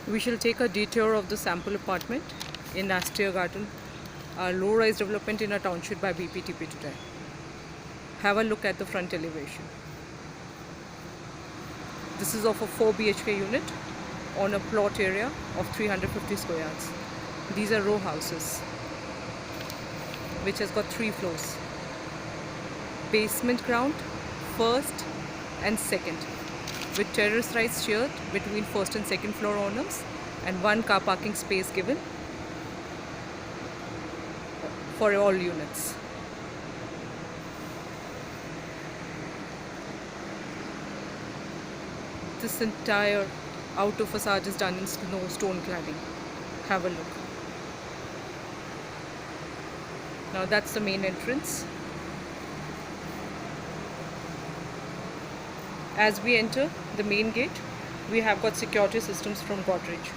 We shall take a detour of the sample apartment in Astor Garden, a low-rise development in a township by BPTP today. Have a look at the front elevation. This is of a 4 BHK unit on a plot area of 350 square yards. These are row houses, which has got 3 floors. Basement ground, first and second, with terrace rise shared between first and second floor owners, and 1 car parking space given for all units. This entire outer facade is done in stone cladding. Have a look. Now that's the main entrance. As we enter the main gate, we have got security systems from Godrej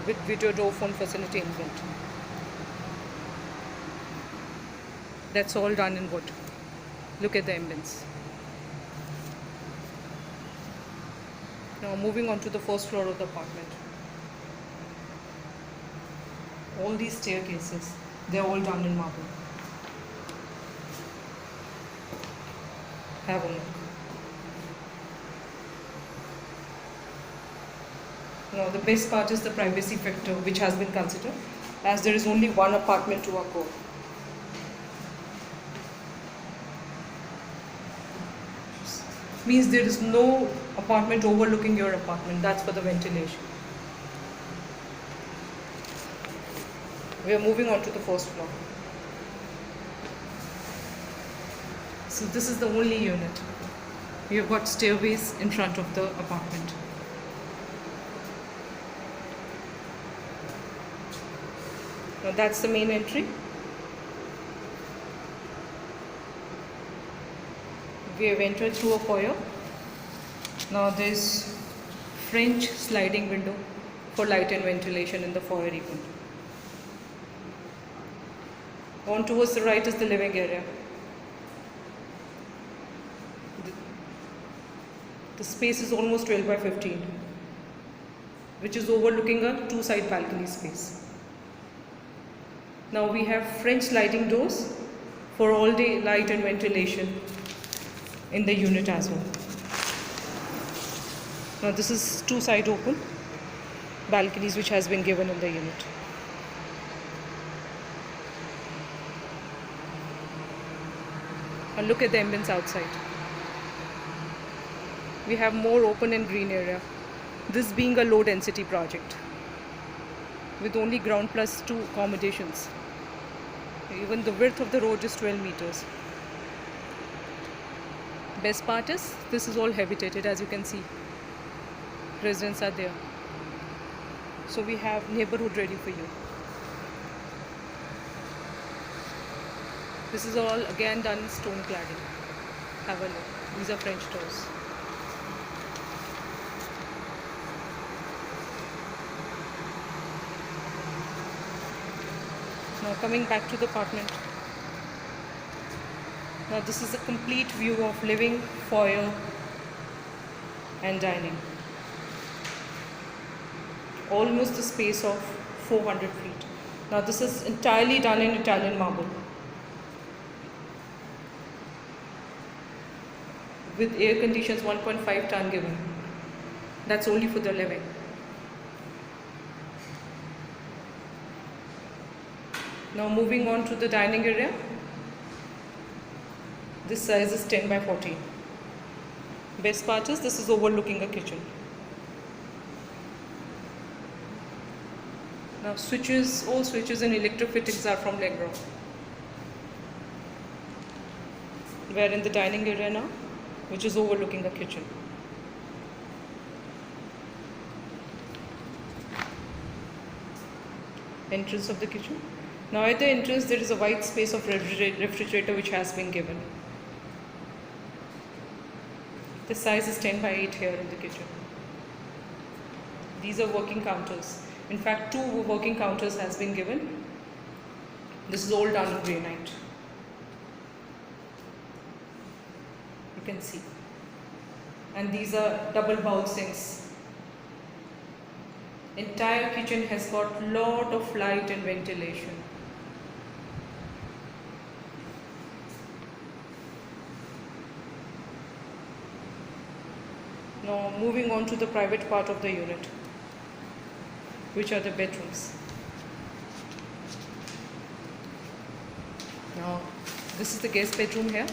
with video door phone facility inbuilt. That's all done in wood. Look at the ambience. Now moving on to the first floor of the apartment. All these staircases, they're all done in marble. Have a look. Now the best part is the privacy factor, which has been considered, as there is only one apartment to our core. Means there is no apartment overlooking your apartment. That's for the ventilation. We are moving on to the first floor. So this is the only unit. We have got stairways in front of the apartment. Now that's the main entry. We have entered through a foyer. Now there's French sliding window for light and ventilation in the foyer even. On towards the right is the living area. The space is almost 12 by 15, which is overlooking a 2-side balcony space. Now we have French sliding doors for all day light and ventilation in the unit as well. Now this is 2-side open balconies which has been given in the unit. And look at the ambience outside. We have more open and green area. This being a low density project with only ground plus 2 accommodations. Even the width of the road is 12 meters. Best part is this is all habitated, as you can see. Residents are there. So we have neighborhood ready for you. This is all again done in stone cladding. Have a look. These are French doors. Now coming back to the apartment. Now this is a complete view of living, foyer and dining. Almost the space of 400 feet. Now this is entirely done in Italian marble, with air conditions 1.5 ton given. That's only for the living. Now moving on to the dining area. This size is 10 by 14. Best part is this is overlooking a kitchen. Now switches, all switches and electric fittings are from Legro. We are in the dining area now, which is overlooking a kitchen. Entrance of the kitchen. Now at the entrance there is a white space of refrigerator which has been given. The size is 10 by 8 here in the kitchen. These are working counters. In fact, 2 working counters has been given. This is all done in granite. You can see. And these are double bowl sinks Entire kitchen has got lot of light and ventilation. Now moving on to the private part of the unit, which are the bedrooms. Now this is the guest bedroom here.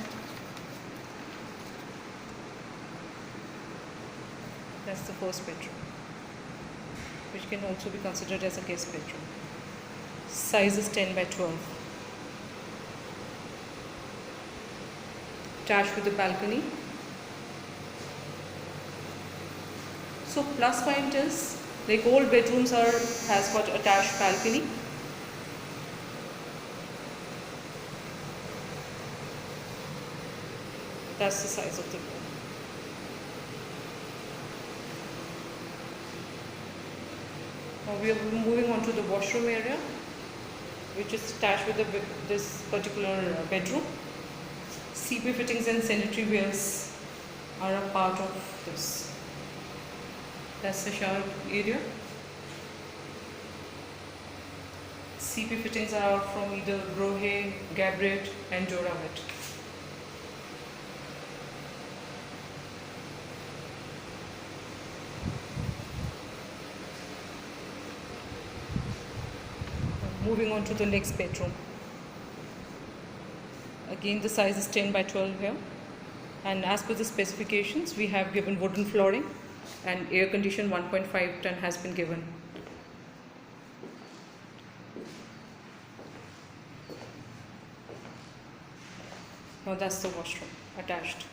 That's the first bedroom, which can also be considered as a guest bedroom. Size is 10 by 12. Attached with a balcony. So plus point is, like all bedrooms has got attached balcony. That's the size of the room. Now we are moving on to the washroom area, which is attached with this particular bedroom. CP fittings and sanitary wares are a part of this. That's the shower area. CP fittings are from either Grohe, Gabriet and Joravit. Moving on to the next bedroom. Again the size is 10 by 12 here, and as per the specifications we have given wooden flooring and air condition 1.5 ton has been given. Now that's the washroom attached.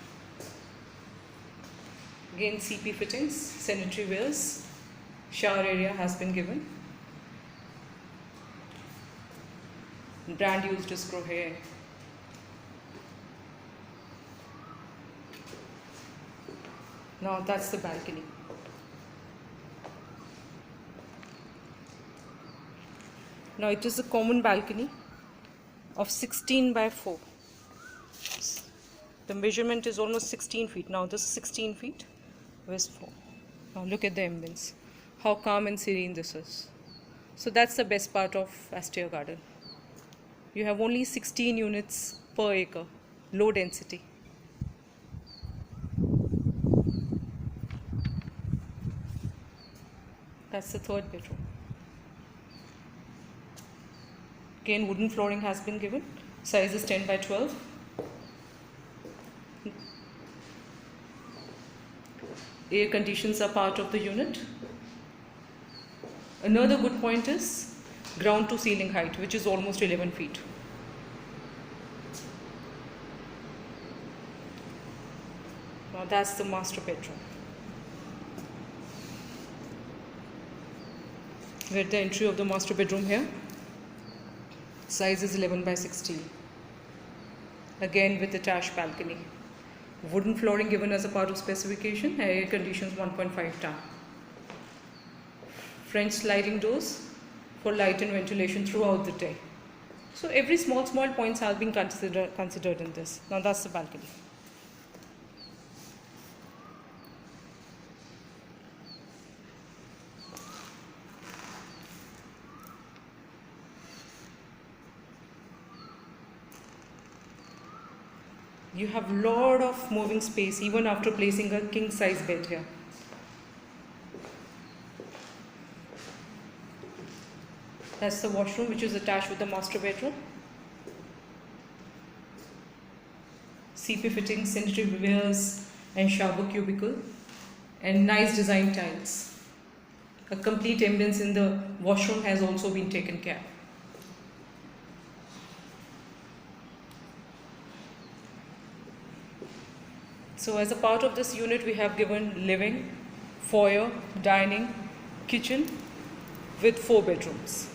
Again CP fittings, sanitary wares, shower area has been given. Brand used is Grohe. Now that's the balcony. Now it is a common balcony of 16 by 4. The measurement is almost 16 feet. Now this is 16 feet. Where's 4? Now look at the ambience. How calm and serene this is. So that's the best part of Astor Garden. You have only 16 units per acre, low density. That's the third bedroom. Again wooden flooring has been given. Size is 10 by 12. Air conditions are part of the unit. Another good point is ground to ceiling height, which is almost 11 feet. Now that's the master bedroom, where the entry of the master bedroom here. Size is 11 by 16. Again with attached balcony. Wooden flooring given as a part of specification. Air conditions 1.5 ton. French sliding doors for light and ventilation throughout the day. So every small points have been considered in this. Now that's the balcony. You have lot of moving space even after placing a king size bed here. That's the washroom, which is attached with the master bedroom. CP fittings, sanitary wares and shower cubicle, and nice design tiles. A complete ambience in the washroom has also been taken care. So as a part of this unit, we have given living, foyer, dining, kitchen with 4 bedrooms.